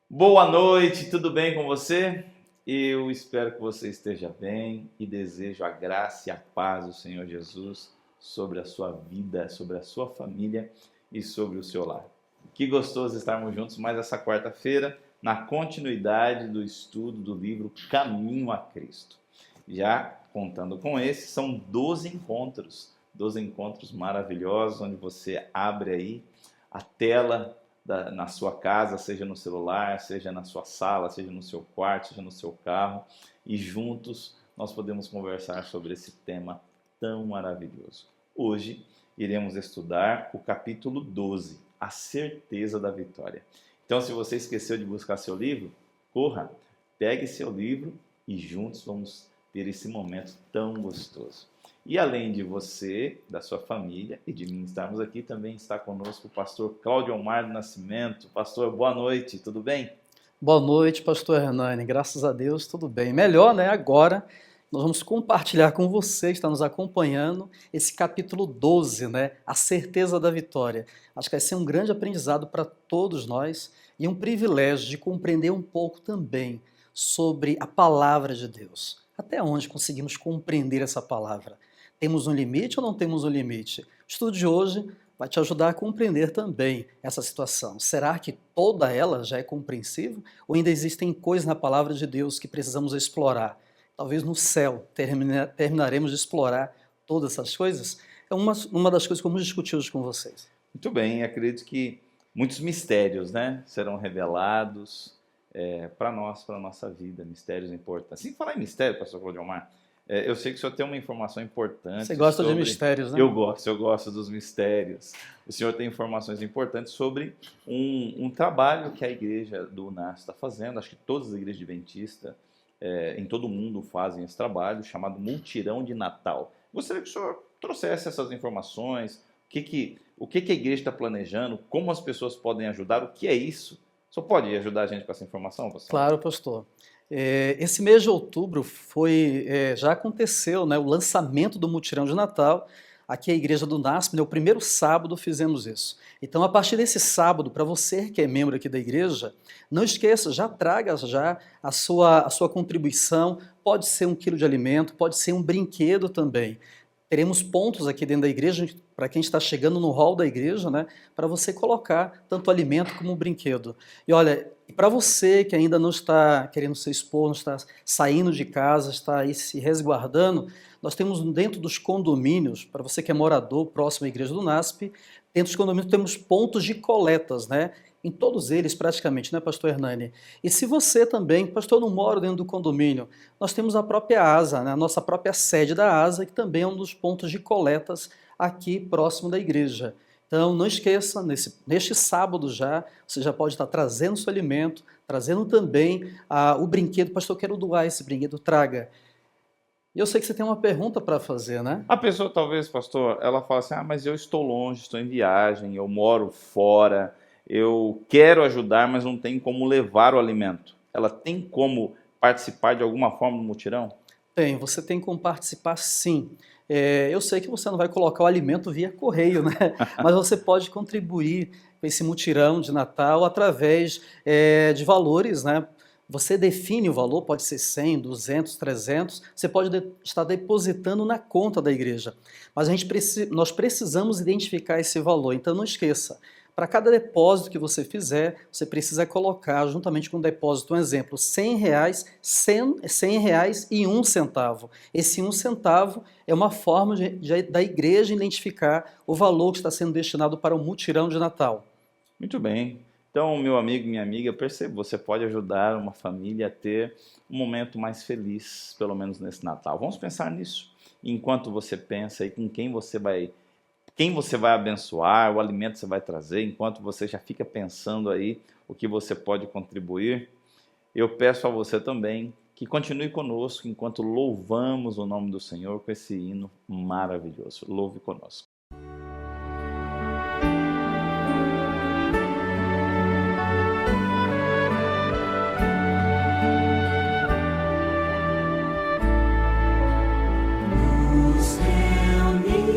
Boa noite, tudo bem com você? Eu espero que você esteja bem e desejo a graça e a paz do Senhor Jesus sobre a sua vida, sobre a sua família e sobre o seu lar. Que gostoso estarmos juntos mais essa quarta-feira na continuidade do estudo do livro Caminho a Cristo. Já contando com esse, são 12 encontros maravilhosos, onde você abre aí a tela na sua casa, seja no celular, seja na sua sala, seja no seu quarto, seja no seu carro, e juntos nós podemos conversar sobre esse tema tão maravilhoso. Hoje iremos estudar o capítulo 12, a certeza da vitória. Então, se você esqueceu de buscar seu livro, corra, pegue seu livro e juntos vamos ter esse momento tão gostoso. E além de você, da sua família e de mim estarmos aqui, também está conosco o pastor Cláudio Omar do Nascimento. Pastor, boa noite, tudo bem? Boa noite, pastor Hernani. Graças a Deus, tudo bem. Melhor, né? Agora nós vamos compartilhar com você que está nos acompanhando esse capítulo 12, né? A certeza da vitória. Acho que vai ser um grande aprendizado para todos nós e um privilégio de compreender um pouco também sobre a palavra de Deus. Até onde conseguimos compreender essa palavra? Temos um limite ou não temos um limite? O estudo de hoje vai te ajudar a compreender também essa situação. Será que toda ela já é compreensível? Ou ainda existem coisas na palavra de Deus que precisamos explorar? Talvez no céu terminaremos de explorar todas essas coisas? É uma das coisas que vamos discutir hoje com vocês. Muito bem, acredito que muitos mistérios, né, serão revelados para nós, para a nossa vida, mistérios importantes. Sem falar em mistério, pastor Cláudio Omar, eu sei que o senhor tem uma informação importante. Você gosta de mistérios, né? Eu gosto dos mistérios. O senhor tem informações importantes sobre um trabalho que a igreja do UNAS está fazendo. Acho que todas as igrejas adventistas em todo o mundo fazem esse trabalho, chamado Mutirão de Natal. Gostaria que o senhor trouxesse essas informações, o que a igreja está planejando, como as pessoas podem ajudar, o que é isso? O senhor pode ajudar a gente com essa informação, pastor? Claro, pastor. Esse mês de outubro já aconteceu, né, o lançamento do Mutirão de Natal. Aqui a igreja do NASP, o primeiro sábado fizemos isso. Então, a partir desse sábado, para você que é membro aqui da igreja, não esqueça, já traga a sua contribuição. Pode ser 1 quilo de alimento, pode ser um brinquedo também. Teremos pontos aqui dentro da igreja, para quem está chegando no hall da igreja, né, para você colocar tanto alimento como brinquedo. E olha, para você que ainda não está querendo se expor, não está saindo de casa, está aí se resguardando, nós temos dentro dos condomínios, para você que é morador próximo à igreja do NASP, dentro dos condomínios temos pontos de coletas, né? Em todos eles praticamente, né, pastor Hernani? E se você também, pastor, não mora dentro do condomínio, nós temos a própria ASA, né, a nossa própria sede da ASA, que também é um dos pontos de coletas aqui próximo da igreja. Então, não esqueça, neste sábado você já pode estar trazendo seu alimento, trazendo também o brinquedo. Pastor, eu quero doar esse brinquedo, traga. E eu sei que você tem uma pergunta para fazer, né? A pessoa, talvez, pastor, ela fala assim, mas eu estou longe, estou em viagem, eu moro fora, eu quero ajudar, mas não tem como levar o alimento. Ela tem como participar de alguma forma do mutirão? Tem, você tem como participar, sim. Eu sei que você não vai colocar o alimento via correio, né? Mas você pode contribuir com esse mutirão de Natal através de valores, né? Você define o valor, pode ser 100, 200, 300, você pode estar depositando na conta da igreja. Mas nós precisamos identificar esse valor, então não esqueça. Para cada depósito que você fizer, você precisa colocar, juntamente com o depósito, um exemplo, R$100, R$100 e 1 centavo. Esse 1 centavo é uma forma da igreja identificar o valor que está sendo destinado para o mutirão de Natal. Muito bem. Então, meu amigo, minha amiga, perceba, você pode ajudar uma família a ter um momento mais feliz, pelo menos nesse Natal. Vamos pensar nisso. Enquanto você pensa aí com quem você vai abençoar, o alimento que você vai trazer, enquanto você já fica pensando aí o que você pode contribuir, eu peço a você também que continue conosco enquanto louvamos o nome do Senhor com esse hino maravilhoso. Louve conosco. Nos reunimos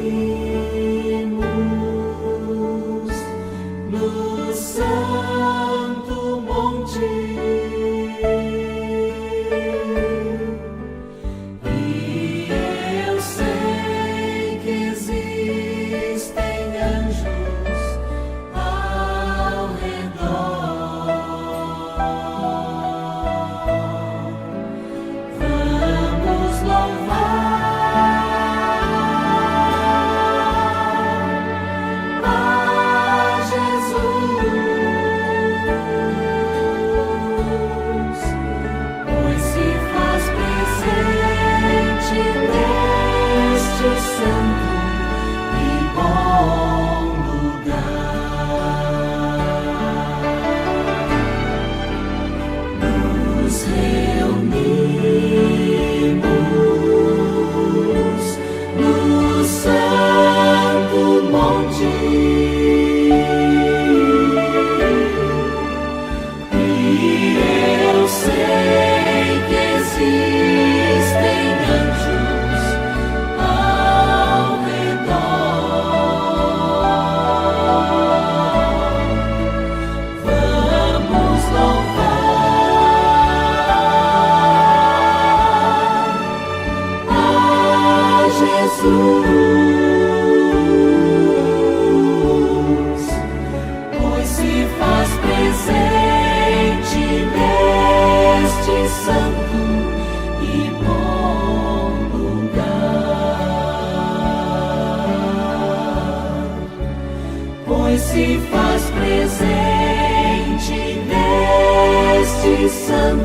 se faz presente neste santo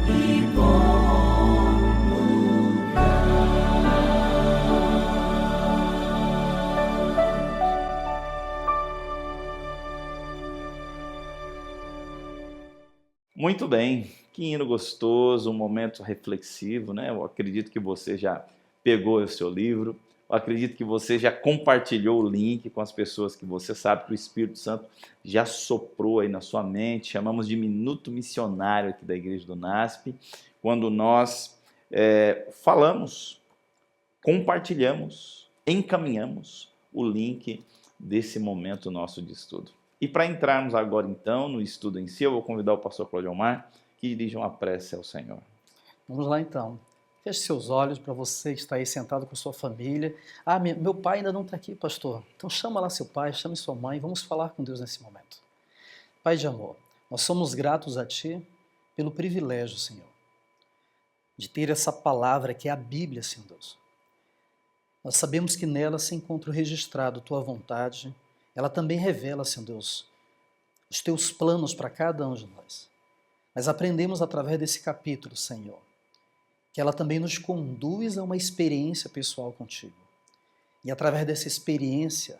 e bom lugar. Muito bem, que hino gostoso, um momento reflexivo, né? Eu acredito que você já pegou o seu livro, eu acredito que você já compartilhou o link com as pessoas que você sabe que o Espírito Santo já soprou aí na sua mente. Chamamos de Minuto Missionário aqui da Igreja do NASP, quando nós falamos, compartilhamos, encaminhamos o link desse momento nosso de estudo. E para entrarmos agora então no estudo em si, eu vou convidar o pastor Cláudio Omar que dirija uma prece ao Senhor. Vamos lá então. Feche seus olhos para você que está aí sentado com sua família. Ah, meu pai ainda não está aqui, pastor. Então chama lá seu pai, chame sua mãe, vamos falar com Deus nesse momento. Pai de amor, nós somos gratos a Ti pelo privilégio, Senhor, de ter essa palavra que é a Bíblia, Senhor Deus. Nós sabemos que nela se encontra registrado Tua vontade. Ela também revela, Senhor Deus, os Teus planos para cada um de nós. Mas aprendemos através desse capítulo, Senhor, que ela também nos conduz a uma experiência pessoal contigo. E através dessa experiência,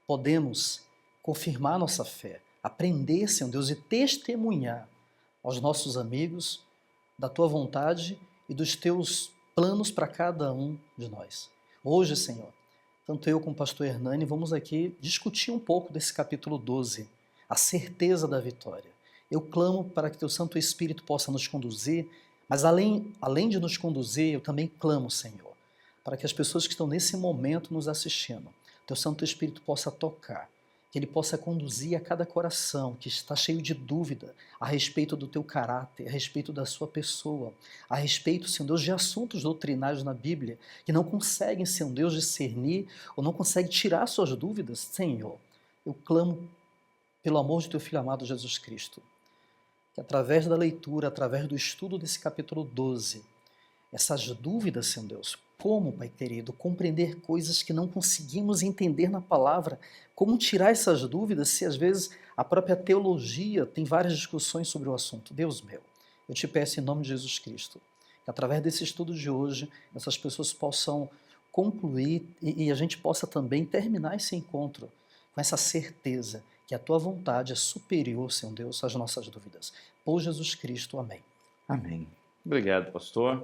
podemos confirmar nossa fé, aprender, Senhor Deus, e testemunhar aos nossos amigos da Tua vontade e dos Teus planos para cada um de nós. Hoje, Senhor, tanto eu como o pastor Hernani vamos aqui discutir um pouco desse capítulo 12, a certeza da vitória. Eu clamo para que Teu Santo Espírito possa nos conduzir, mas além de nos conduzir, eu também clamo, Senhor, para que as pessoas que estão nesse momento nos assistindo, Teu Santo Espírito possa tocar, que Ele possa conduzir a cada coração que está cheio de dúvida a respeito do Teu caráter, a respeito da sua pessoa, a respeito, Senhor Deus, de assuntos doutrinários na Bíblia, que não conseguem, Senhor Deus, discernir ou não conseguem tirar suas dúvidas. Senhor, eu clamo pelo amor de Teu Filho amado Jesus Cristo, que através da leitura, através do estudo desse capítulo 12, essas dúvidas, Senhor Deus, como, Pai querido, compreender coisas que não conseguimos entender na palavra, como tirar essas dúvidas se às vezes a própria teologia tem várias discussões sobre o assunto. Deus meu, eu te peço em nome de Jesus Cristo, que através desse estudo de hoje, essas pessoas possam concluir e a gente possa também terminar esse encontro com essa certeza que a Tua vontade é superior, Senhor Deus, às nossas dúvidas. Por Jesus Cristo, amém. Amém. Obrigado, pastor.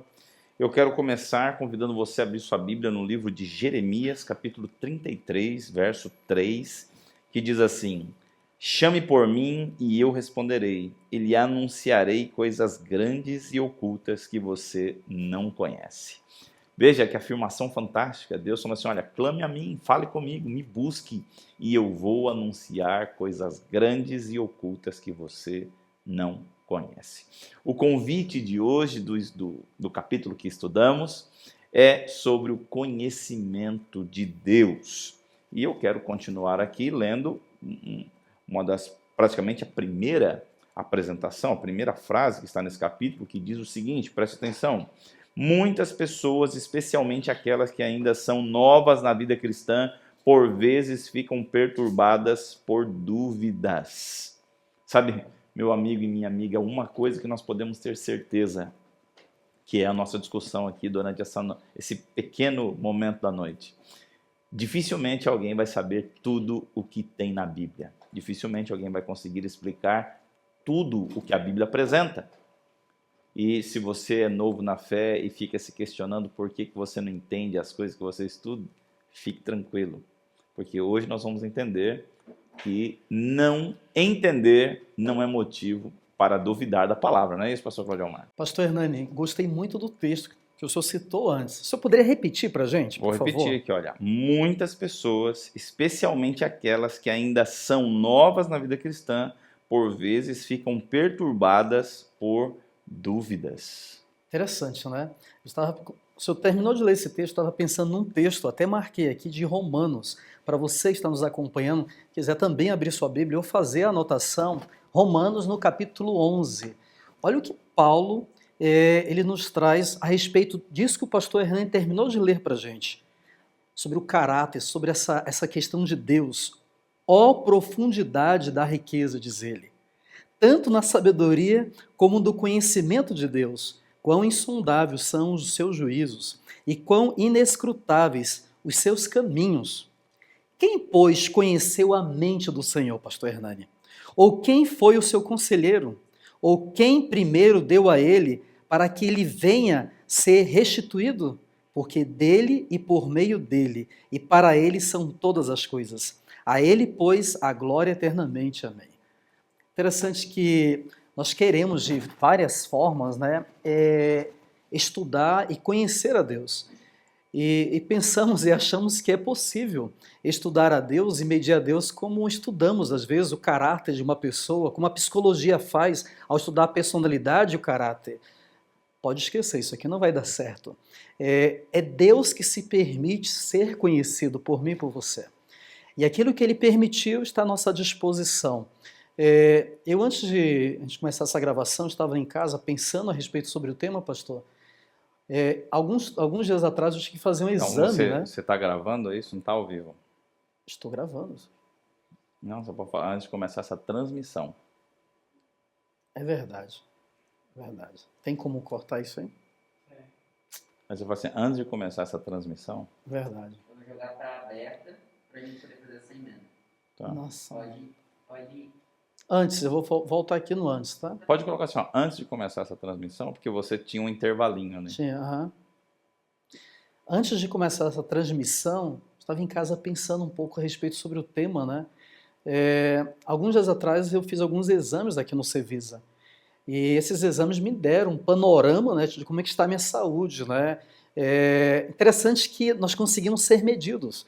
Eu quero começar convidando você a abrir sua Bíblia no livro de Jeremias, capítulo 33, verso 3, que diz assim: Chame por mim e eu responderei, e lhe anunciarei coisas grandes e ocultas que você não conhece. Veja que afirmação fantástica. Deus falou assim, olha, clame a mim, fale comigo, me busque, e eu vou anunciar coisas grandes e ocultas que você não conhece. O convite de hoje, do capítulo que estudamos, é sobre o conhecimento de Deus. E eu quero continuar aqui lendo praticamente a primeira apresentação, a primeira frase que está nesse capítulo, que diz o seguinte, preste atenção: muitas pessoas, especialmente aquelas que ainda são novas na vida cristã, por vezes ficam perturbadas por dúvidas. Sabe, meu amigo e minha amiga, uma coisa que nós podemos ter certeza, que é a nossa discussão aqui durante esse pequeno momento da noite. Dificilmente alguém vai saber tudo o que tem na Bíblia. Dificilmente alguém vai conseguir explicar tudo o que a Bíblia apresenta. E se você é novo na fé e fica se questionando por que você não entende as coisas que você estuda, fique tranquilo, porque hoje nós vamos entender que não entender não é motivo para duvidar da palavra, não é isso, pastor Cláudio Omar? Pastor Hernani, gostei muito do texto que o senhor citou antes. O senhor poderia repetir para a gente, por favor? Vou repetir aqui, olha. Muitas pessoas, especialmente aquelas que ainda são novas na vida cristã, por vezes ficam perturbadas por dúvidas. Interessante, né? O senhor terminou de ler esse texto, estava pensando num texto, até marquei aqui, de Romanos. Para você que está nos acompanhando, quiser também abrir sua Bíblia ou fazer a anotação, Romanos no capítulo 11. Olha o que Paulo ele nos traz a respeito disso que o pastor Hernani terminou de ler para a gente, sobre o caráter, sobre essa questão de Deus. Ó profundidade da riqueza, diz ele, tanto na sabedoria como no conhecimento de Deus. Quão insondáveis são os seus juízos e quão inescrutáveis os seus caminhos. Quem, pois, conheceu a mente do Senhor, pastor Hernani? Ou quem foi o seu conselheiro? Ou quem primeiro deu a ele para que ele venha ser restituído? Porque dele e por meio dele e para ele são todas as coisas. A ele, pois, a glória eternamente. Amém. Interessante que nós queremos de várias formas, né, estudar e conhecer a Deus. E pensamos e achamos que é possível estudar a Deus e medir a Deus como estudamos, às vezes, o caráter de uma pessoa, como a psicologia faz ao estudar a personalidade e o caráter. Pode esquecer, isso aqui não vai dar certo. É Deus que se permite ser conhecido por mim e por você. E aquilo que Ele permitiu está à nossa disposição. Eu, antes de começar essa gravação, estava em casa pensando a respeito sobre o tema, pastor. Alguns dias atrás eu tinha que fazer um exame, né? Você está gravando isso? Não está ao vivo? Estou gravando. Não, só para falar antes de começar essa transmissão. É verdade. Verdade. Tem como cortar isso aí? Mas eu falo assim, antes de começar essa transmissão... Verdade. Vou jogar para aberta para a gente poder fazer essa emenda. Tá. Nossa. Pode ir. Antes, eu vou voltar aqui no antes, tá? Pode colocar assim, ó, antes de começar essa transmissão, porque você tinha um intervalinho, né? Tinha, aham. Antes de começar essa transmissão, estava em casa pensando um pouco a respeito sobre o tema, né? Alguns dias atrás eu fiz alguns exames aqui no Cevisa. E esses exames me deram um panorama, né, de como é que está a minha saúde, né? Interessante que nós conseguimos ser medidos.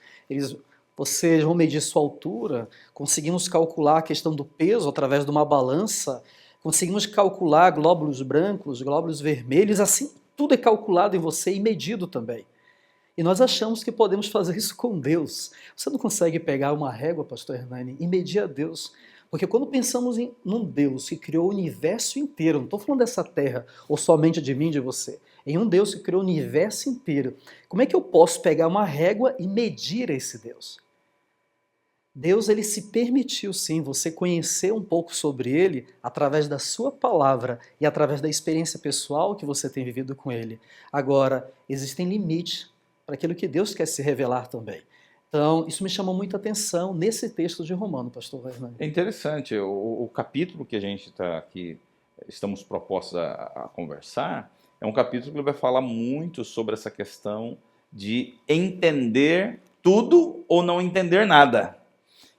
Vocês vão medir sua altura, conseguimos calcular a questão do peso através de uma balança, conseguimos calcular glóbulos brancos, glóbulos vermelhos, assim, tudo é calculado em você e medido também. E nós achamos que podemos fazer isso com Deus. Você não consegue pegar uma régua, pastor Hernani, e medir a Deus. Porque quando pensamos num Deus que criou o universo inteiro, não estou falando dessa terra, ou somente de mim, de você, em um Deus que criou o universo inteiro, como é que eu posso pegar uma régua e medir esse Deus? Deus, ele se permitiu, sim, você conhecer um pouco sobre ele através da sua palavra e através da experiência pessoal que você tem vivido com ele. Agora, existem limites para aquilo que Deus quer se revelar também. Então, isso me chamou muita atenção nesse texto de Romano, pastor Hernani. É interessante, o capítulo que a gente está aqui, estamos propostos a conversar, é um capítulo que vai falar muito sobre essa questão de entender tudo ou não entender nada.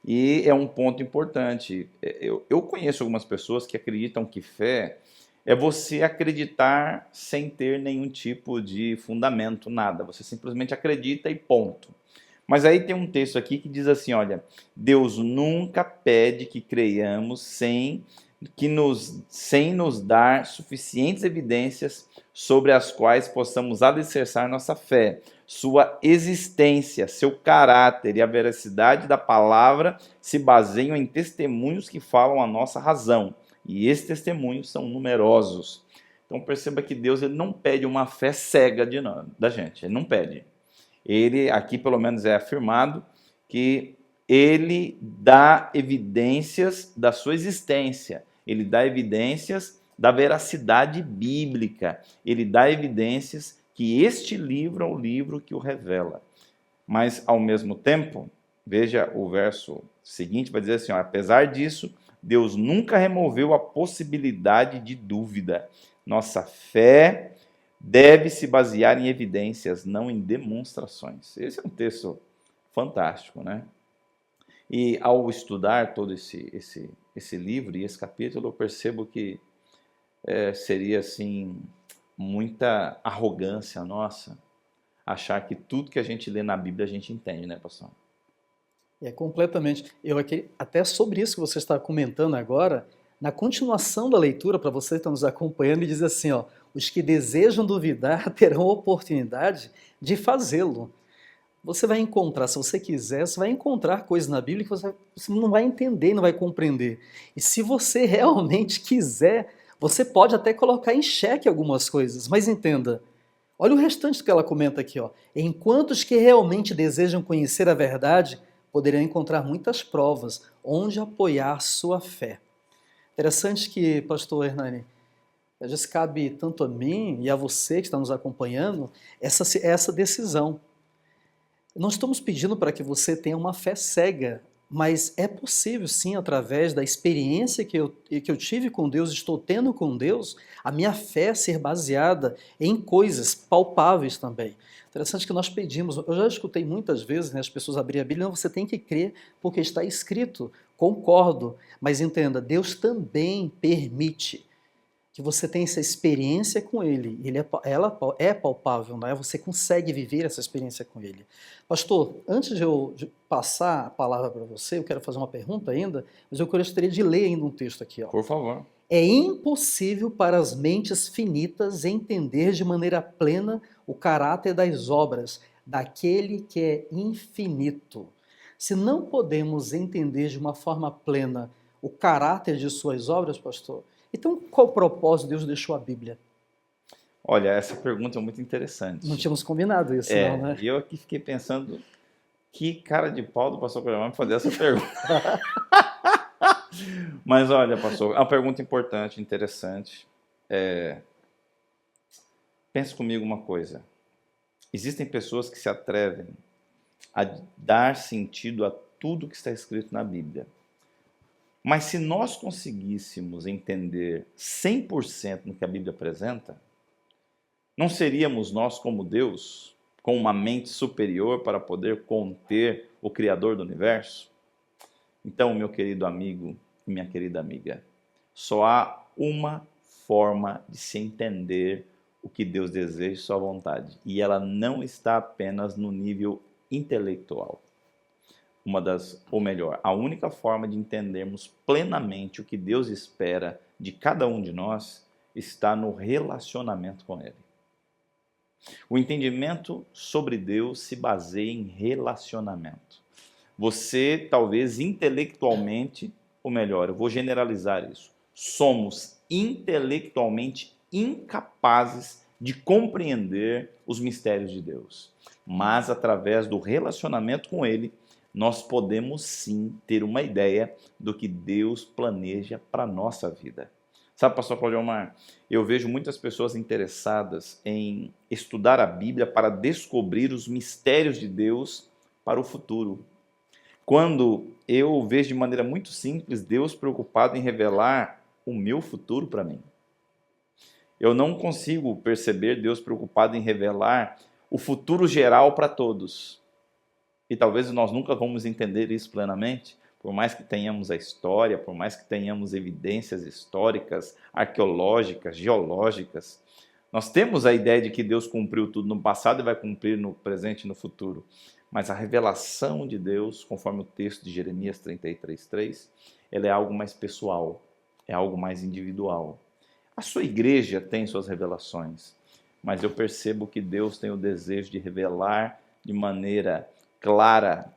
E é um ponto importante. Eu conheço algumas pessoas que acreditam que fé é você acreditar sem ter nenhum tipo de fundamento, nada. Você simplesmente acredita e ponto. Mas aí tem um texto aqui que diz assim, olha, Deus nunca pede que creiamos sem nos dar suficientes evidências sobre as quais possamos alicerçar nossa fé. Sua existência, seu caráter e a veracidade da palavra se baseiam em testemunhos que falam a nossa razão. E esses testemunhos são numerosos. Então perceba que Deus, ele não pede uma fé cega da gente, ele não pede. Ele, aqui pelo menos é afirmado, que ele dá evidências da sua existência, ele dá evidências da veracidade bíblica, ele dá evidências que este livro é o livro que o revela. Mas, ao mesmo tempo, veja o verso seguinte, vai dizer assim, ó, apesar disso, Deus nunca removeu a possibilidade de dúvida. Nossa fé deve se basear em evidências, não em demonstrações. Esse é um texto fantástico, né? E ao estudar todo esse livro e esse capítulo, eu percebo que seria assim muita arrogância nossa achar que tudo que a gente lê na Bíblia a gente entende, né, pastor? Completamente. Eu aqui, até sobre isso que você está comentando agora, na continuação da leitura, para você que está nos acompanhando, ele diz assim, ó, os que desejam duvidar terão oportunidade de fazê-lo. Você vai encontrar, se você quiser, você vai encontrar coisas na Bíblia que você não vai entender, não vai compreender. E se você realmente quiser, você pode até colocar em xeque algumas coisas, mas entenda, olha o restante do que ela comenta aqui, ó. Enquanto os que realmente desejam conhecer a verdade poderão encontrar muitas provas onde apoiar sua fé. Interessante que, pastor Hernani, às vezes cabe tanto a mim e a você que está nos acompanhando essa decisão. Não estamos pedindo para que você tenha uma fé cega, mas é possível sim, através da experiência que eu tive com Deus, estou tendo com Deus, a minha fé ser baseada em coisas palpáveis também. Interessante que nós pedimos, eu já escutei muitas vezes, né, as pessoas abrirem a Bíblia, não, você tem que crer porque está escrito, concordo, mas entenda, Deus também permite que você tenha essa experiência com Ele, ela é palpável, não é? Você consegue viver essa experiência com Ele. Pastor, antes de eu passar a palavra para você, eu quero fazer uma pergunta ainda, mas eu gostaria de ler ainda um texto aqui. Ó. Por favor. É impossível para as mentes finitas entender de maneira plena o caráter das obras daquele que é infinito. Se não podemos entender de uma forma plena o caráter de suas obras, pastor, então qual propósito Deus deixou a Bíblia? Olha, essa pergunta é muito interessante. Não tínhamos combinado isso, não, né? E eu aqui fiquei pensando, que cara de pau do pastor Cleomar me fazer essa pergunta. Mas olha, pastor, é uma pergunta importante, interessante. Pense comigo uma coisa. Existem pessoas que se atrevem a dar sentido a tudo que está escrito na Bíblia. Mas se nós conseguíssemos entender 100% no que a Bíblia apresenta, não seríamos nós como Deus, com uma mente superior para poder conter o Criador do Universo? Então, meu querido amigo e minha querida amiga, só há uma forma de se entender o que Deus deseja e sua vontade. E ela não está apenas no nível intelectual. Ou melhor, a única forma de entendermos plenamente o que Deus espera de cada um de nós está no relacionamento com Ele. O entendimento sobre Deus se baseia em relacionamento. Você, talvez intelectualmente, ou melhor, eu vou generalizar isso, somos intelectualmente incapazes de compreender os mistérios de Deus. Mas, através do relacionamento com Ele, nós podemos sim ter uma ideia do que Deus planeja para a nossa vida. Sabe, pastor Claudiomar, eu vejo muitas pessoas interessadas em estudar a Bíblia para descobrir os mistérios de Deus para o futuro. Quando eu vejo de maneira muito simples Deus preocupado em revelar o meu futuro para mim. Eu não consigo perceber Deus preocupado em revelar o futuro geral para todos. E talvez nós nunca vamos entender isso plenamente, por mais que tenhamos a história, por mais que tenhamos evidências históricas, arqueológicas, geológicas. Nós temos a ideia de que Deus cumpriu tudo no passado e vai cumprir no presente e no futuro. Mas a revelação de Deus, conforme o texto de Jeremias 33:3, ela é algo mais pessoal, é algo mais individual. A sua igreja tem suas revelações, mas eu percebo que Deus tem o desejo de revelar de maneira clara,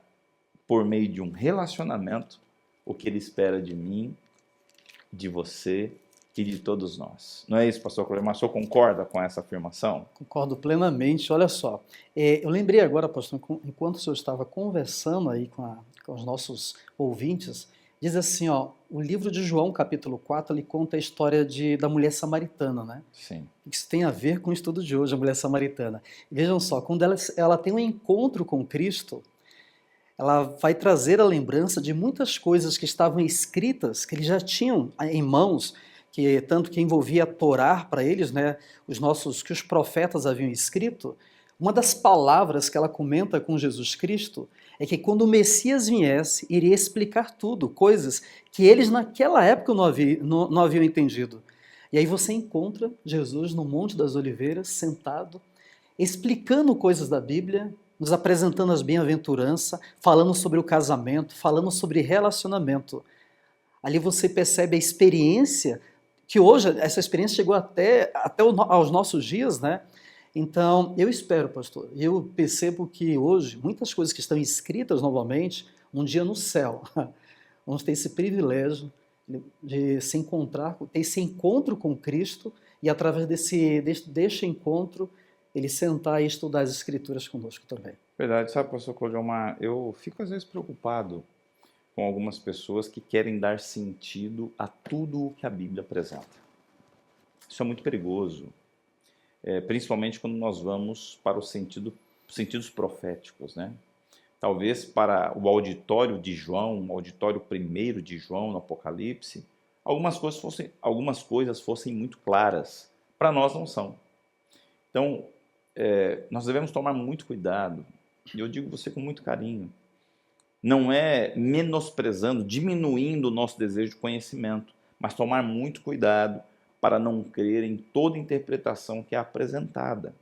por meio de um relacionamento, o que Ele espera de mim, de você e de todos nós. Não é isso, pastor Cleomar? O senhor concorda com essa afirmação? Concordo plenamente. Olha só, eu lembrei agora, pastor, enquanto o senhor estava conversando aí com os nossos ouvintes, diz assim, ó, o livro de João, capítulo 4, ele conta a história da mulher samaritana, né? Sim. Isso tem a ver com o estudo de hoje, a mulher samaritana. Vejam só, quando ela tem um encontro com Cristo, ela vai trazer a lembrança de muitas coisas que estavam escritas, que eles já tinham em mãos, tanto que envolvia a Torá para eles, né, que os profetas haviam escrito. Uma das palavras que ela comenta com Jesus Cristo é que quando o Messias viesse, iria explicar tudo, coisas que eles naquela época não haviam entendido. E aí você encontra Jesus no Monte das Oliveiras, sentado, explicando coisas da Bíblia, nos apresentando as bem-aventuranças, falando sobre o casamento, falando sobre relacionamento. Ali você percebe a experiência, que hoje essa experiência chegou até aos nossos dias, né? Então, eu espero, pastor, eu percebo que hoje, muitas coisas que estão escritas novamente, um dia no céu, vamos ter esse privilégio de se encontrar, ter esse encontro com Cristo e através deste encontro, ele sentar e estudar as Escrituras conosco também. Verdade, sabe, pastor Claudiomar, eu fico às vezes preocupado com algumas pessoas que querem dar sentido a tudo o que a Bíblia apresenta. Isso é muito perigoso, principalmente quando nós vamos para os sentidos proféticos, né? Talvez para o auditório de João, o auditório primeiro de João no Apocalipse, algumas coisas fossem muito claras. Para nós não são. Então, nós devemos tomar muito cuidado, e eu digo você com muito carinho, não é menosprezando, diminuindo o nosso desejo de conhecimento, mas tomar muito cuidado para não crer em toda interpretação que é apresentada.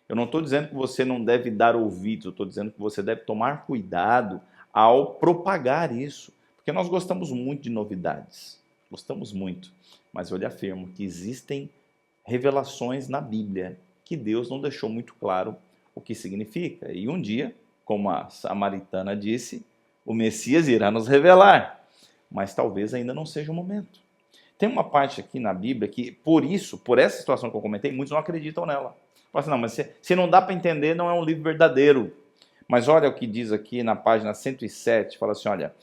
Eu não estou dizendo que você não deve dar ouvidos, eu estou dizendo que você deve tomar cuidado ao propagar isso, porque nós gostamos muito de novidades, gostamos muito, mas eu lhe afirmo que existem revelações na Bíblia que Deus não deixou muito claro o que significa. E um dia, como a samaritana disse, o Messias irá nos revelar, mas talvez ainda não seja o momento. Tem uma parte aqui na Bíblia que, por essa situação que eu comentei, muitos não acreditam nela. Falam assim, não, mas se não dá para entender, não é um livro verdadeiro. Mas olha o que diz aqui na página 107, fala assim, olha,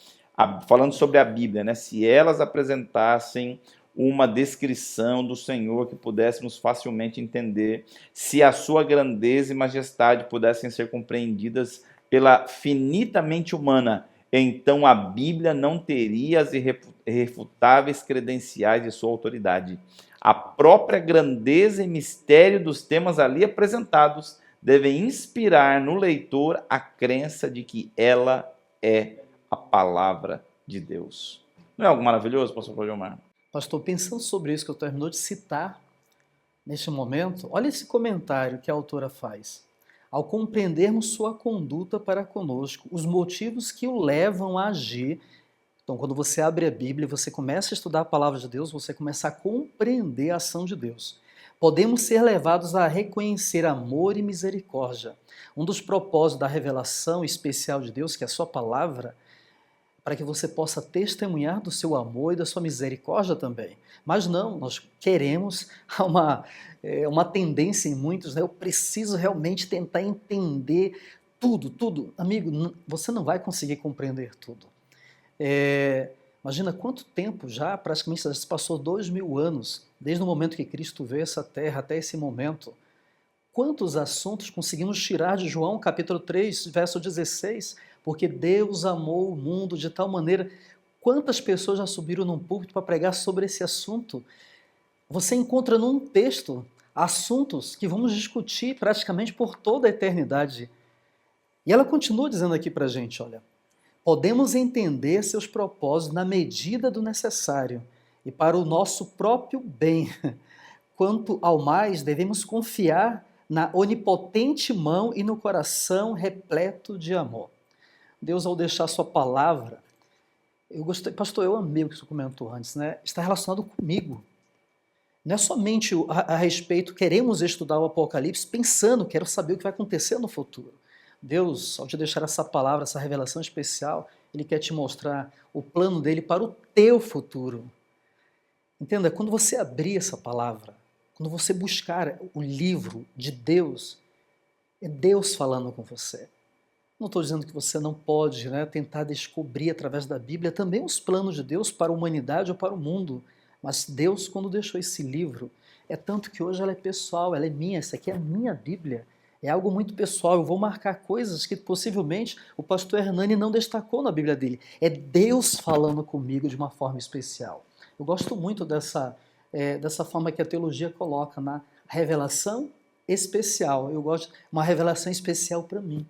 falando sobre a Bíblia, né, se elas apresentassem uma descrição do Senhor que pudéssemos facilmente entender, se a sua grandeza e majestade pudessem ser compreendidas pela finitamente humana, então a Bíblia não teria as irrefutáveis credenciais de sua autoridade. A própria grandeza e mistério dos temas ali apresentados devem inspirar no leitor a crença de que ela é a palavra de Deus. Não é algo maravilhoso, pastor Claudiomar? Pastor, pensando sobre isso que eu terminou de citar neste momento, olha esse comentário que a autora faz. Ao compreendermos sua conduta para conosco, os motivos que o levam a agir. Então, quando você abre a Bíblia, você começa a estudar a palavra de Deus, você começa a compreender a ação de Deus. Podemos ser levados a reconhecer amor e misericórdia. Um dos propósitos da revelação especial de Deus, que é a sua palavra, para que você possa testemunhar do seu amor e da sua misericórdia também. Mas não, nós queremos uma tendência em muitos, né? Eu preciso realmente tentar entender tudo. Amigo, você não vai conseguir compreender tudo. Imagina quanto tempo já, praticamente já se passou 2000 anos, desde o momento que Cristo veio a essa terra até esse momento. Quantos assuntos conseguimos tirar de João, capítulo 3, verso 16? Porque Deus amou o mundo de tal maneira. Quantas pessoas já subiram num púlpito para pregar sobre esse assunto? Você encontra num texto assuntos que vamos discutir praticamente por toda a eternidade. E ela continua dizendo aqui para a gente, olha, podemos entender seus propósitos na medida do necessário e para o nosso próprio bem. Quanto ao mais, devemos confiar na onipotente mão e no coração repleto de amor. Deus, ao deixar sua palavra, eu gostei, pastor, eu amei o que você comentou antes, né? Está relacionado comigo. Não é somente a respeito, queremos estudar o Apocalipse pensando, quero saber o que vai acontecer no futuro. Deus, ao te deixar essa palavra, essa revelação especial, Ele quer te mostrar o plano dele para o teu futuro. Entenda, quando você abrir essa palavra, quando você buscar o livro de Deus, é Deus falando com você. Não estou dizendo que você não pode, né, tentar descobrir através da Bíblia também os planos de Deus para a humanidade ou para o mundo. Mas Deus, quando deixou esse livro, é tanto que hoje ela é pessoal, ela é minha, essa aqui é a minha Bíblia. É algo muito pessoal, eu vou marcar coisas que possivelmente o pastor Hernani não destacou na Bíblia dele. É Deus falando comigo de uma forma especial. Eu gosto muito dessa forma que a teologia coloca, na revelação especial. Eu gosto de uma revelação especial para mim.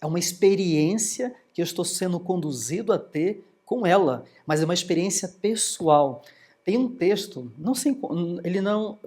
É uma experiência que eu estou sendo conduzido a ter com ela, mas é uma experiência pessoal. Tem um texto,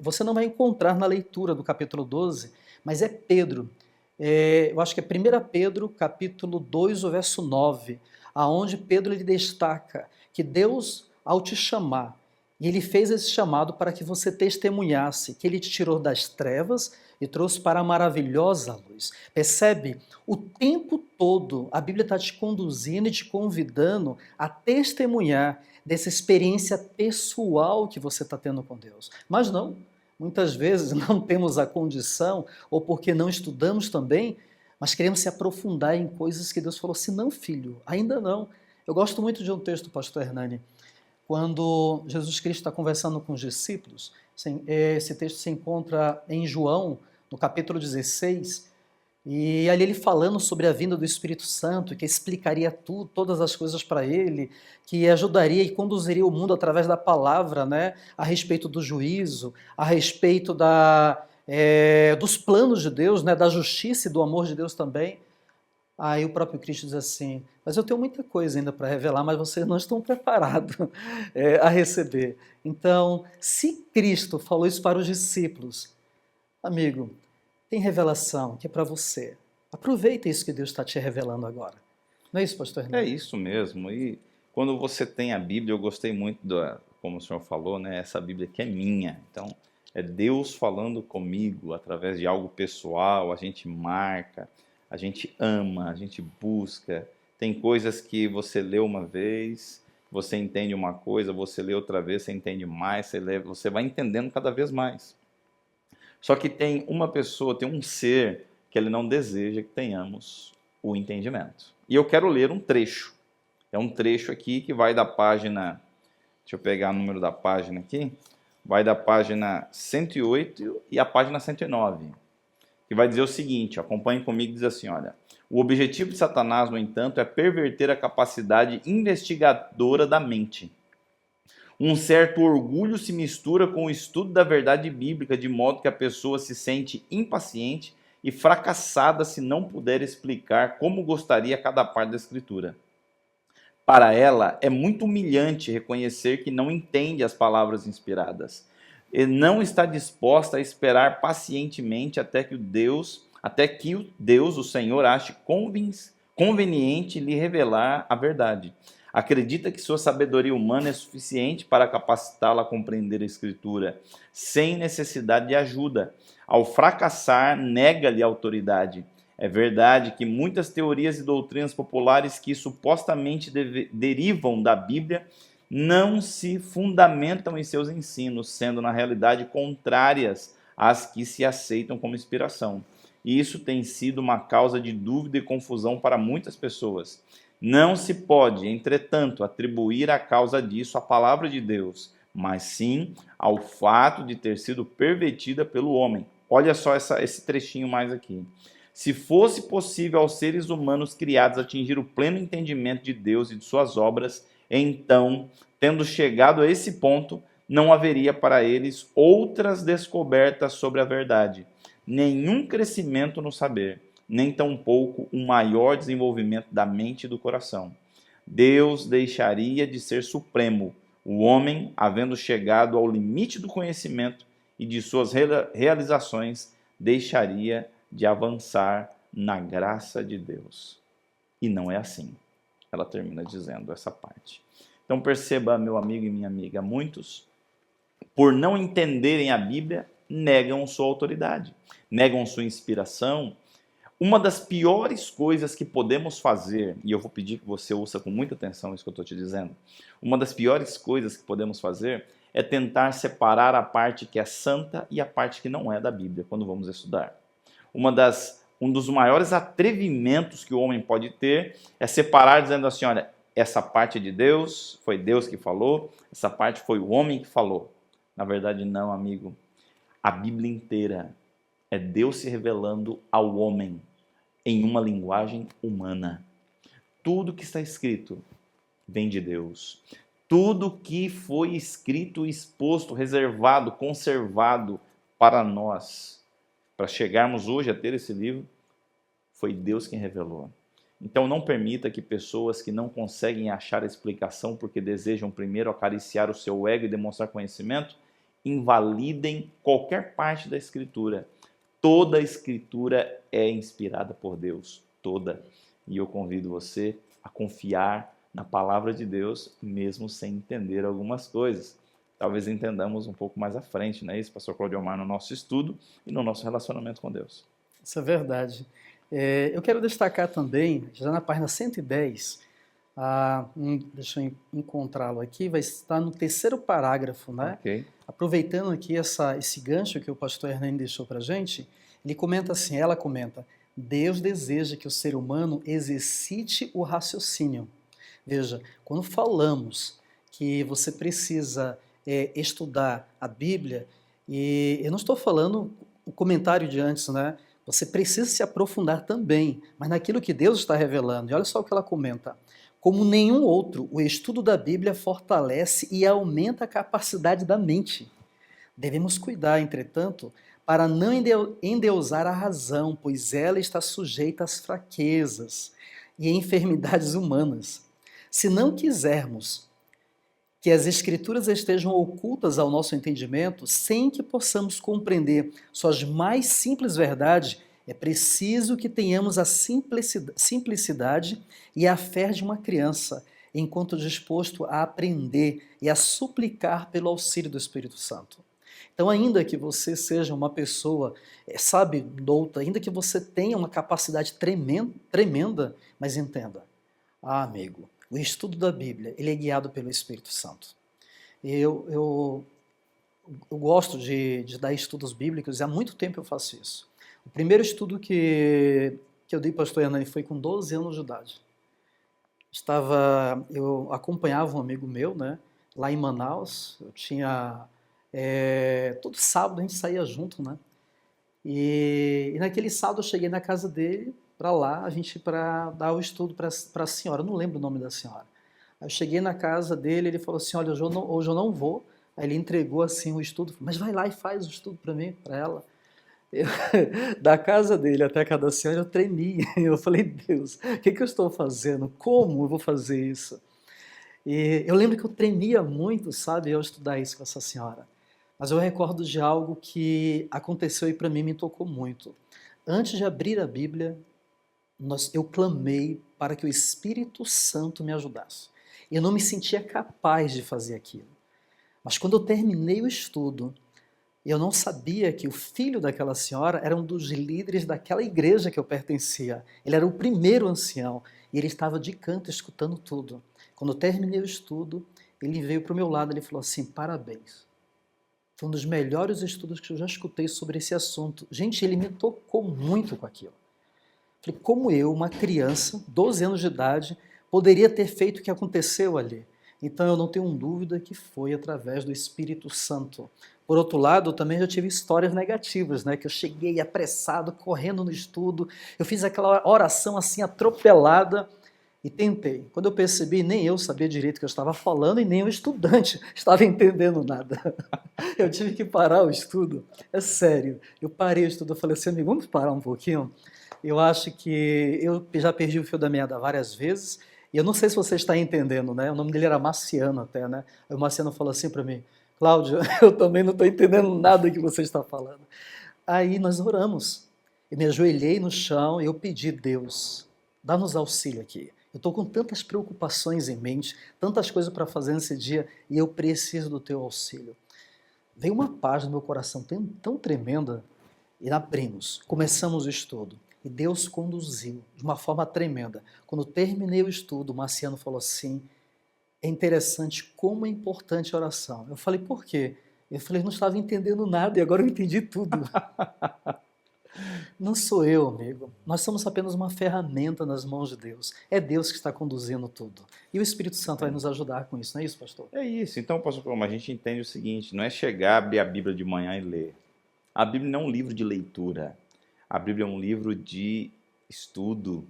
você não vai encontrar na leitura do capítulo 12, mas é Pedro. Eu acho que é 1 Pedro, capítulo 2, o verso 9, aonde Pedro ele destaca que Deus, ao te chamar, e Ele fez esse chamado para que você testemunhasse, que Ele te tirou das trevas e trouxe para a maravilhosa luz. Percebe? O tempo todo a Bíblia está te conduzindo e te convidando a testemunhar dessa experiência pessoal que você está tendo com Deus. Mas não, muitas vezes não temos a condição, ou porque não estudamos também, mas queremos se aprofundar em coisas que Deus falou assim, não, filho, ainda não. Eu gosto muito de um texto, pastor Hernani, quando Jesus Cristo está conversando com os discípulos. Esse texto se encontra em João, no capítulo 16, e ali ele falando sobre a vinda do Espírito Santo, que explicaria tudo, todas as coisas para ele, que ajudaria e conduziria o mundo através da palavra, né, a respeito do juízo, a respeito dos planos de Deus, né, da justiça e do amor de Deus também. Aí o próprio Cristo diz assim, mas eu tenho muita coisa ainda para revelar, mas vocês não estão preparados a receber. Então, se Cristo falou isso para os discípulos, amigo, tem revelação que é para você. Aproveita isso que Deus está te revelando agora. Não é isso, pastor Hernani? É isso mesmo. E quando você tem a Bíblia, eu gostei muito, como o senhor falou, né? Essa Bíblia que é minha. Então, é Deus falando comigo através de algo pessoal, a gente marca, a gente ama, a gente busca. Tem coisas que você lê uma vez, você entende uma coisa, você lê outra vez, você entende mais, você vai entendendo cada vez mais. Só que tem uma pessoa, tem um ser que ele não deseja que tenhamos o entendimento. E eu quero ler um trecho. É um trecho aqui que vai da página, deixa eu pegar o número da página aqui, vai da página 108 e a página 109, que vai dizer o seguinte, acompanhe comigo, diz assim, olha, o objetivo de Satanás, no entanto, é perverter a capacidade investigadora da mente. Um certo orgulho se mistura com o estudo da verdade bíblica, de modo que a pessoa se sente impaciente e fracassada se não puder explicar como gostaria cada parte da Escritura. Para ela, é muito humilhante reconhecer que não entende as palavras inspiradas e não está disposta a esperar pacientemente até que o Deus, o Senhor, ache conveniente lhe revelar a verdade. Acredita que sua sabedoria humana é suficiente para capacitá-la a compreender a Escritura, sem necessidade de ajuda. Ao fracassar, nega-lhe a autoridade. É verdade que muitas teorias e doutrinas populares que supostamente derivam da Bíblia não se fundamentam em seus ensinos, sendo na realidade contrárias às que se aceitam como inspiração. E isso tem sido uma causa de dúvida e confusão para muitas pessoas. Não se pode, entretanto, atribuir a causa disso à palavra de Deus, mas sim ao fato de ter sido pervertida pelo homem. Olha só esse trechinho mais aqui. Se fosse possível aos seres humanos criados atingir o pleno entendimento de Deus e de suas obras, então, tendo chegado a esse ponto, não haveria para eles outras descobertas sobre a verdade, nenhum crescimento no saber, nem tampouco um maior desenvolvimento da mente e do coração. Deus deixaria de ser supremo, o homem, havendo chegado ao limite do conhecimento e de suas realizações, deixaria de avançar na graça de Deus. E não é assim. Ela termina dizendo essa parte. Então perceba, meu amigo e minha amiga, muitos, por não entenderem a Bíblia, negam sua autoridade, negam sua inspiração. Uma das piores coisas que podemos fazer, e eu vou pedir que você ouça com muita atenção isso que eu estou te dizendo, uma das piores coisas que podemos fazer é tentar separar a parte que é santa e a parte que não é da Bíblia, quando vamos estudar. Um dos maiores atrevimentos que o homem pode ter é separar dizendo assim, olha, essa parte é de Deus, foi Deus que falou, essa parte foi o homem que falou. Na verdade não, amigo. A Bíblia inteira é Deus se revelando ao homem em uma linguagem humana. Tudo que está escrito vem de Deus. Tudo que foi escrito, exposto, reservado, conservado para nós, para chegarmos hoje a ter esse livro, foi Deus quem revelou. Então não permita que pessoas que não conseguem achar a explicação porque desejam primeiro acariciar o seu ego e demonstrar conhecimento, invalidem qualquer parte da Escritura. Toda a Escritura é inspirada por Deus, toda. E eu convido você a confiar na palavra de Deus, mesmo sem entender algumas coisas. Talvez entendamos um pouco mais à frente, não é isso, pastor Claudio Omar, no nosso estudo e no nosso relacionamento com Deus. Isso é verdade. Eu quero destacar também, já na página 110, deixa eu encontrá-lo aqui, vai estar no terceiro parágrafo, né? Okay. Aproveitando aqui esse gancho que o pastor Hernani deixou para a gente, ela comenta, Deus deseja que o ser humano exercite o raciocínio. Veja, quando falamos que você precisa estudar a Bíblia, e eu não estou falando o comentário de antes, né? Você precisa se aprofundar também, mas naquilo que Deus está revelando. E olha só o que ela comenta. Como nenhum outro, o estudo da Bíblia fortalece e aumenta a capacidade da mente. Devemos cuidar, entretanto, para não endeusar a razão, pois ela está sujeita às fraquezas e enfermidades humanas. Se não quisermos que as Escrituras estejam ocultas ao nosso entendimento, sem que possamos compreender suas mais simples verdades, é preciso que tenhamos a simplicidade e a fé de uma criança, enquanto disposto a aprender e a suplicar pelo auxílio do Espírito Santo. Então, ainda que você seja uma pessoa, douta, ainda que você tenha uma capacidade tremenda, mas entenda, amigo, o estudo da Bíblia, ele é guiado pelo Espírito Santo. Eu gosto de dar estudos bíblicos, e há muito tempo eu faço isso. O primeiro estudo que eu dei para o pastor Hernani foi com 12 anos de idade. Eu acompanhava um amigo meu, né, lá em Manaus, eu tinha... todo sábado a gente saía junto, né? E naquele sábado eu cheguei na casa dele, para dar o estudo para a senhora, eu não lembro o nome da senhora. Aí eu cheguei na casa dele, ele falou assim, olha, hoje eu não vou. Aí ele entregou assim o estudo, mas vai lá e faz o estudo para mim, para ela. Da casa dele até a casa da senhora eu tremia, eu falei, Deus, o que eu estou fazendo? Como eu vou fazer isso? E eu lembro que eu tremia muito, sabe, ao estudar isso com essa senhora. Mas eu recordo de algo que aconteceu e para mim me tocou muito. Antes de abrir a Bíblia, eu clamei para que o Espírito Santo me ajudasse. Eu não me sentia capaz de fazer aquilo. Mas quando eu terminei o estudo, eu não sabia que o filho daquela senhora era um dos líderes daquela igreja que eu pertencia. Ele era o primeiro ancião e ele estava de canto escutando tudo. Quando eu terminei o estudo, ele veio para o meu lado e falou assim, parabéns. Foi um dos melhores estudos que eu já escutei sobre esse assunto. Gente, ele me tocou muito com aquilo. Falei, como eu, uma criança, 12 anos de idade, poderia ter feito o que aconteceu ali? Então eu não tenho dúvida que foi através do Espírito Santo. Por outro lado, eu também já tive histórias negativas, né? Que eu cheguei apressado, correndo no estudo, eu fiz aquela oração assim atropelada e tentei. Quando eu percebi, nem eu sabia direito o que eu estava falando e nem o estudante estava entendendo nada. Eu tive que parar o estudo. É sério, eu parei o estudo, eu falei assim, amigo, vamos parar um pouquinho? Eu acho que eu já perdi o fio da meada várias vezes, e eu não sei se você está entendendo, né? O nome dele era Marciano até, né? Aí o Marciano falou assim para mim, Cláudio, eu também não estou entendendo nada que você está falando. Aí nós oramos, eu me ajoelhei no chão e eu pedi, Deus, dá-nos auxílio aqui. Eu estou com tantas preocupações em mente, tantas coisas para fazer nesse dia, e eu preciso do teu auxílio. Veio uma paz no meu coração tão tremenda, e abrimos, começamos o estudo. E Deus conduziu de uma forma tremenda. Quando terminei o estudo, o Marciano falou assim, é interessante como é importante a oração. Eu falei, por quê? Eu falei, não estava entendendo nada e agora eu entendi tudo. Não sou eu, amigo. Nós somos apenas uma ferramenta nas mãos de Deus. É Deus que está conduzindo tudo. E o Espírito Santo vai nos ajudar com isso, não é isso, pastor? É isso. Então, pastor, como a gente entende o seguinte, não é chegar, abrir a Bíblia de manhã e ler. A Bíblia não é um livro de leitura. A Bíblia é um livro de estudo.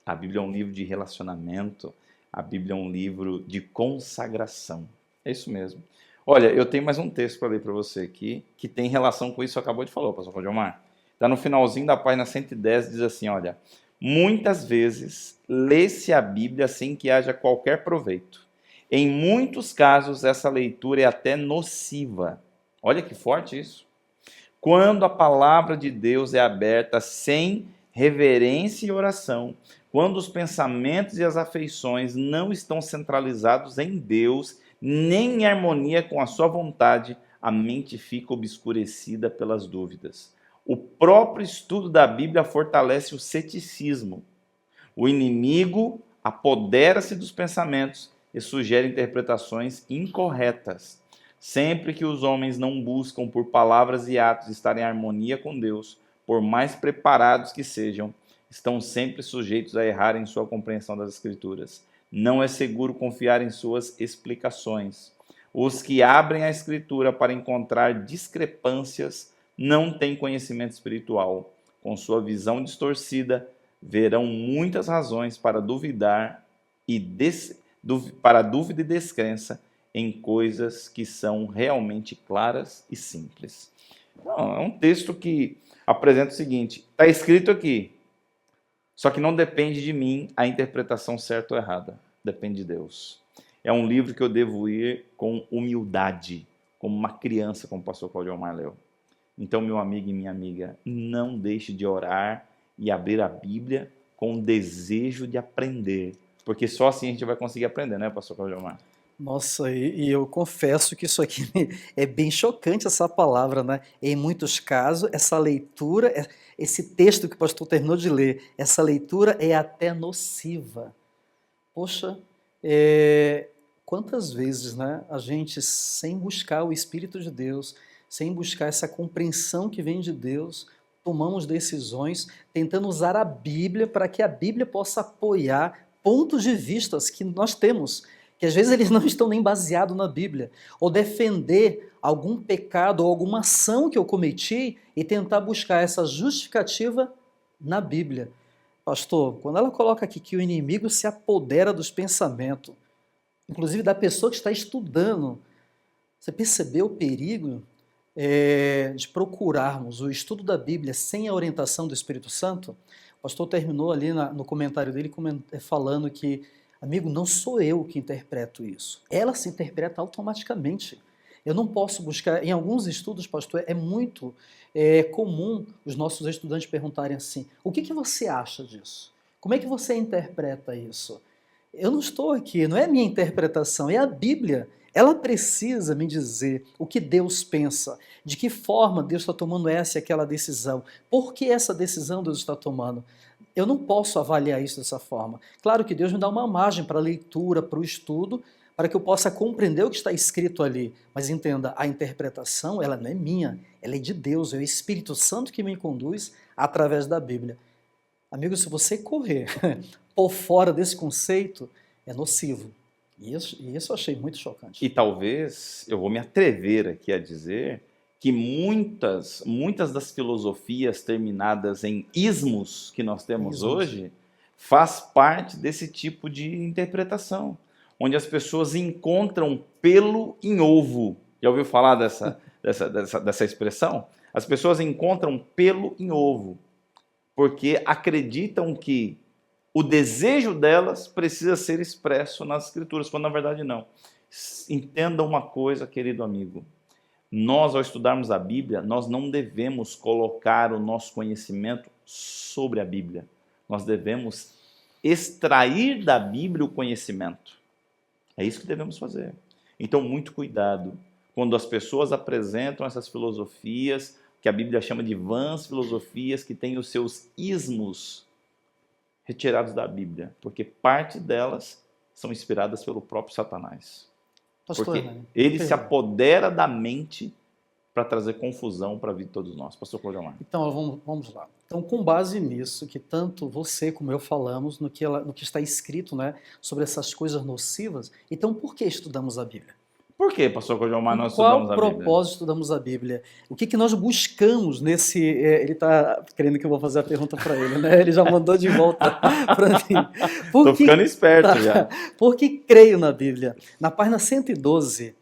A Bíblia é um livro de relacionamento. A Bíblia é um livro de consagração. É isso mesmo. Olha, eu tenho mais um texto para ler para você aqui, que tem relação com isso que você acabou de falar, pastor Claudiomar. Está no finalzinho da página 110, diz assim, olha, muitas vezes lê-se a Bíblia sem que haja qualquer proveito. Em muitos casos, essa leitura é até nociva. Olha que forte isso. Quando a palavra de Deus é aberta sem reverência e oração, quando os pensamentos e as afeições não estão centralizados em Deus, nem em harmonia com a sua vontade, a mente fica obscurecida pelas dúvidas. O próprio estudo da Bíblia fortalece o ceticismo. O inimigo apodera-se dos pensamentos e sugere interpretações incorretas. Sempre que os homens não buscam por palavras e atos estar em harmonia com Deus, por mais preparados que sejam, estão sempre sujeitos a errar em sua compreensão das Escrituras. Não é seguro confiar em suas explicações. Os que abrem a Escritura para encontrar discrepâncias não têm conhecimento espiritual. Com sua visão distorcida, verão muitas razões para duvidar para dúvida e descrença em coisas que são realmente claras e simples. Não, é um texto que apresenta o seguinte: está escrito aqui, só que não depende de mim a interpretação certa ou errada, depende de Deus. É um livro que eu devo ir com humildade, como uma criança, como o pastor Claudio Omar leu. Então, meu amigo e minha amiga, não deixe de orar e abrir a Bíblia com o desejo de aprender, porque só assim a gente vai conseguir aprender, né, pastor Claudio Omar? Nossa, e eu confesso que isso aqui é bem chocante, essa palavra, né? Em muitos casos, essa leitura, esse texto que o pastor terminou de ler, essa leitura é até nociva. Poxa, quantas vezes, né, a gente, sem buscar o Espírito de Deus, sem buscar essa compreensão que vem de Deus, tomamos decisões tentando usar a Bíblia para que a Bíblia possa apoiar pontos de vista que nós temos, que às vezes eles não estão nem baseados na Bíblia, ou defender algum pecado ou alguma ação que eu cometi e tentar buscar essa justificativa na Bíblia. Pastor, quando ela coloca aqui que o inimigo se apodera dos pensamentos, inclusive da pessoa que está estudando, você percebeu o perigo de procurarmos o estudo da Bíblia sem a orientação do Espírito Santo? O pastor terminou ali no comentário dele falando que, amigo, não sou eu que interpreto isso. Ela se interpreta automaticamente. Eu não posso buscar, em alguns estudos, pastor, é muito comum os nossos estudantes perguntarem assim: o que você acha disso? Como é que você interpreta isso? Eu não estou aqui, não é a minha interpretação, é a Bíblia. Ela precisa me dizer o que Deus pensa, de que forma Deus está tomando essa e aquela decisão, por que essa decisão Deus está tomando. Eu não posso avaliar isso dessa forma. Claro que Deus me dá uma margem para a leitura, para o estudo, para que eu possa compreender o que está escrito ali. Mas entenda, a interpretação, ela não é minha, ela é de Deus, é o Espírito Santo que me conduz através da Bíblia. Amigo, se você correr por fora desse conceito, é nocivo. E isso eu achei muito chocante. E talvez eu vou me atrever aqui a dizer que muitas das filosofias terminadas em ismos que nós temos hoje faz parte desse tipo de interpretação, onde as pessoas encontram pelo em ovo. Já ouviu falar dessa expressão? As pessoas encontram pelo em ovo, porque acreditam que o desejo delas precisa ser expresso nas Escrituras, quando na verdade não. Entenda uma coisa, querido amigo. Nós, ao estudarmos a Bíblia, nós não devemos colocar o nosso conhecimento sobre a Bíblia. Nós devemos extrair da Bíblia o conhecimento. É isso que devemos fazer. Então, muito cuidado quando as pessoas apresentam essas filosofias, que a Bíblia chama de vãs filosofias, que têm os seus ismos retirados da Bíblia, porque parte delas são inspiradas pelo próprio Satanás. Pastor, porque ele se apodera da mente para trazer confusão para a vida de todos nós. Pastor Claudio Omar. Então, vamos lá. Então, com base nisso, que tanto você como eu falamos, no que está escrito, né, sobre essas coisas nocivas, então por que estudamos a Bíblia? Por que, pastor Claudio Omar, nós estudamos a Bíblia? Qual propósito estudamos a Bíblia? O que nós buscamos nesse... ele está querendo que eu vou fazer a pergunta para ele, né? Ele já mandou de volta para mim. Estou ficando esperto já. Porque creio na Bíblia. Na página 112,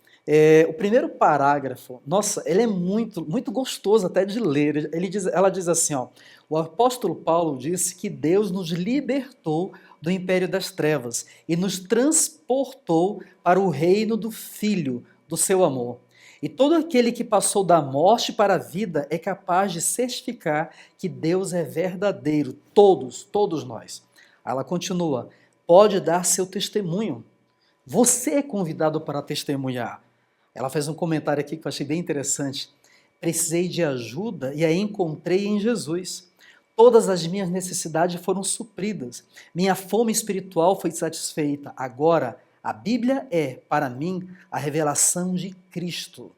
o primeiro parágrafo, nossa, ele é muito, muito gostoso até de ler. Ela diz assim, ó: o apóstolo Paulo disse que Deus nos libertou do império das trevas e nos transportou para o reino do Filho, do seu amor. E todo aquele que passou da morte para a vida é capaz de certificar que Deus é verdadeiro, todos nós. Ela continua: pode dar seu testemunho. Você é convidado para testemunhar. Ela faz um comentário aqui que eu achei bem interessante. Precisei de ajuda e a encontrei em Jesus. Todas as minhas necessidades foram supridas. Minha fome espiritual foi satisfeita. Agora, a Bíblia é, para mim, a revelação de Cristo.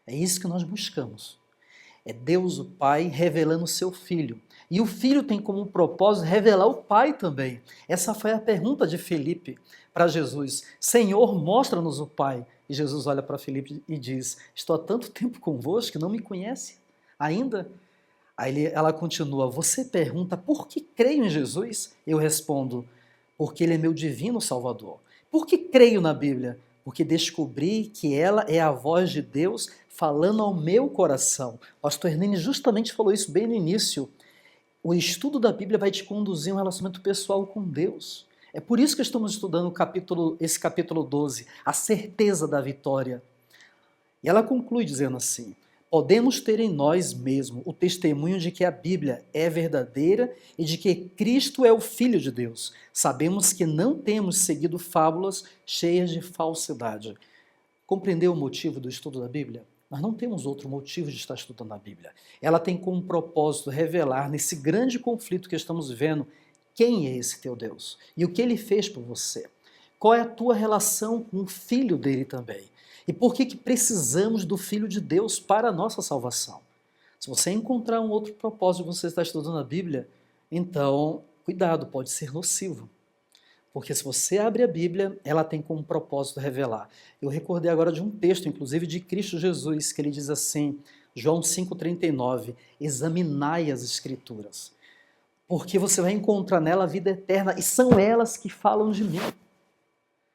É isso que nós buscamos. É Deus o Pai revelando o seu Filho. E o Filho tem como propósito revelar o Pai também. Essa foi a pergunta de Filipe para Jesus. Senhor, mostra-nos o Pai. E Jesus olha para Filipe e diz, estou há tanto tempo convosco que não me conhece ainda? Ela continua, você pergunta por que creio em Jesus? Eu respondo, porque Ele é meu divino Salvador. Por que creio na Bíblia? Porque descobri que ela é a voz de Deus falando ao meu coração. O pastor Hernani justamente falou isso bem no início. O estudo da Bíblia vai te conduzir a um relacionamento pessoal com Deus. É por isso que estamos estudando esse capítulo 12, a certeza da vitória. E ela conclui dizendo assim, podemos ter em nós mesmos o testemunho de que a Bíblia é verdadeira e de que Cristo é o Filho de Deus. Sabemos que não temos seguido fábulas cheias de falsidade. Compreendeu o motivo do estudo da Bíblia? Nós não temos outro motivo de estar estudando a Bíblia. Ela tem como propósito revelar nesse grande conflito que estamos vivendo quem é esse teu Deus e o que ele fez por você. Qual é a tua relação com o Filho dele também? E por que precisamos do Filho de Deus para a nossa salvação? Se você encontrar um outro propósito de você estar estudando a Bíblia, então, cuidado, pode ser nocivo. Porque se você abre a Bíblia, ela tem como propósito revelar. Eu recordei agora de um texto, inclusive de Cristo Jesus, que ele diz assim, João 5,39, examinai as Escrituras, porque você vai encontrar nela a vida eterna, e são elas que falam de mim.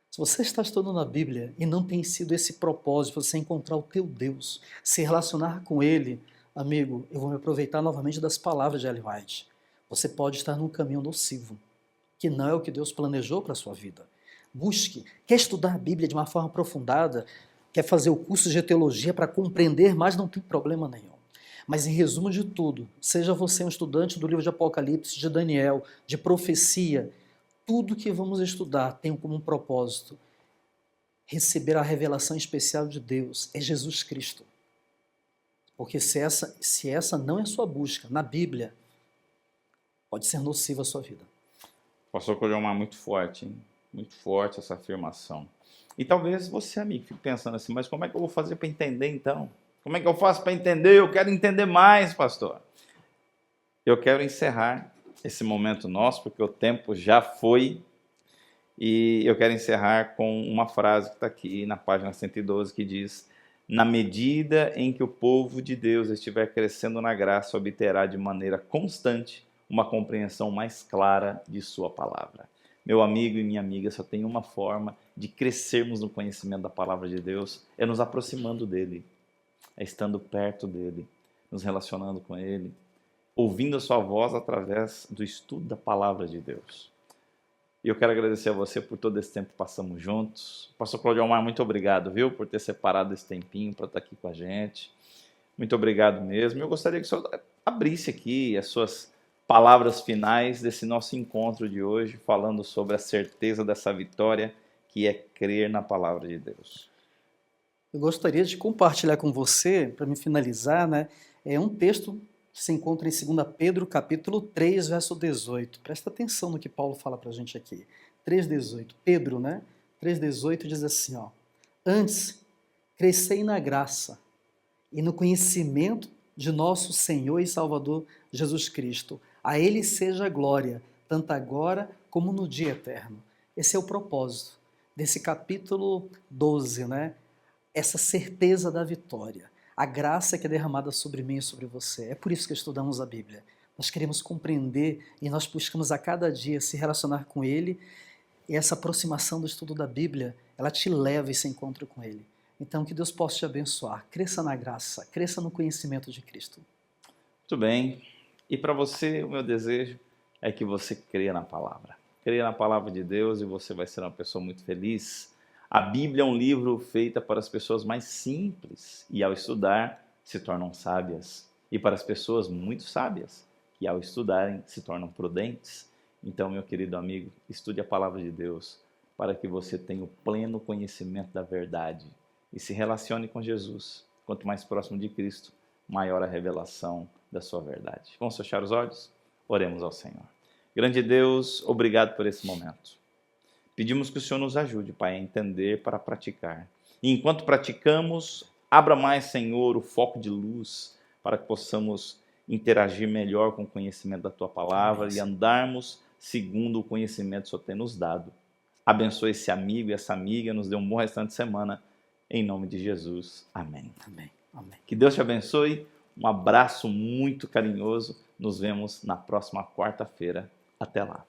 Se você está estudando a Bíblia e não tem sido esse propósito, você encontrar o teu Deus, se relacionar com Ele, amigo, eu vou me aproveitar novamente das palavras de Ellen White. Você pode estar num caminho nocivo, que não é o que Deus planejou para a sua vida. Busque, quer estudar a Bíblia de uma forma aprofundada, quer fazer o curso de teologia para compreender mais, não tem problema nenhum. Mas em resumo de tudo, seja você um estudante do livro de Apocalipse, de Daniel, de profecia, tudo que vamos estudar tem como um propósito receber a revelação especial de Deus, é Jesus Cristo. Porque se essa não é a sua busca na Bíblia, pode ser nociva a sua vida. Pastor Coliomar, muito forte, hein? Muito forte essa afirmação. E talvez você, amigo, fique pensando assim, mas como é que eu vou fazer para entender então? Como é que eu faço para entender? Eu quero entender mais, pastor. Eu quero encerrar esse momento nosso, porque o tempo já foi, e eu quero encerrar com uma frase que está aqui na página 112, que diz, na medida em que o povo de Deus estiver crescendo na graça, obterá de maneira constante uma compreensão mais clara de sua palavra. Meu amigo e minha amiga, só tem uma forma de crescermos no conhecimento da palavra de Deus, é nos aproximando dele, é estando perto dele, nos relacionando com ele, ouvindo a sua voz através do estudo da palavra de Deus. E eu quero agradecer a você por todo esse tempo que passamos juntos. Pastor Coliomar, muito obrigado, viu, por ter separado esse tempinho para estar aqui com a gente. Muito obrigado mesmo. Eu gostaria que o senhor abrisse aqui as suas palavras finais desse nosso encontro de hoje, falando sobre a certeza dessa vitória, que é crer na palavra de Deus. Eu gostaria de compartilhar com você, para me finalizar, é um texto que se encontra em 2 Pedro, capítulo 3, verso 18. Presta atenção no que Paulo fala para a gente aqui. 3,18. Pedro, 3,18 diz assim, antes, crescei na graça e no conhecimento de nosso Senhor e Salvador Jesus Cristo. A Ele seja a glória, tanto agora como no dia eterno. Esse é o propósito desse capítulo 12, Essa certeza da vitória. A graça que é derramada sobre mim e sobre você. É por isso que estudamos a Bíblia. Nós queremos compreender e nós buscamos a cada dia se relacionar com Ele. E essa aproximação do estudo da Bíblia, ela te leva a esse encontro com Ele. Então, que Deus possa te abençoar. Cresça na graça, cresça no conhecimento de Cristo. Muito bem. E para você, o meu desejo é que você creia na palavra. Creia na palavra de Deus e você vai ser uma pessoa muito feliz. A Bíblia é um livro feito para as pessoas mais simples e, ao estudar, se tornam sábias. E para as pessoas muito sábias, que, ao estudarem, se tornam prudentes. Então, meu querido amigo, estude a palavra de Deus para que você tenha o pleno conhecimento da verdade e se relacione com Jesus. Quanto mais próximo de Cristo, maior a revelação da sua verdade. Vamos fechar os olhos? Oremos ao Senhor. Grande Deus, obrigado por esse momento. Pedimos que o Senhor nos ajude, Pai, a entender para praticar. E enquanto praticamos, abra mais, Senhor, o foco de luz para que possamos interagir melhor com o conhecimento da Tua palavra Amém, e andarmos segundo o conhecimento que o Senhor tem nos dado. Abençoe esse amigo e essa amiga, nos dê um bom restante de semana, em nome de Jesus. Amém. Amém. Amém. Que Deus te abençoe, um abraço muito carinhoso, nos vemos na próxima quarta-feira. Até lá.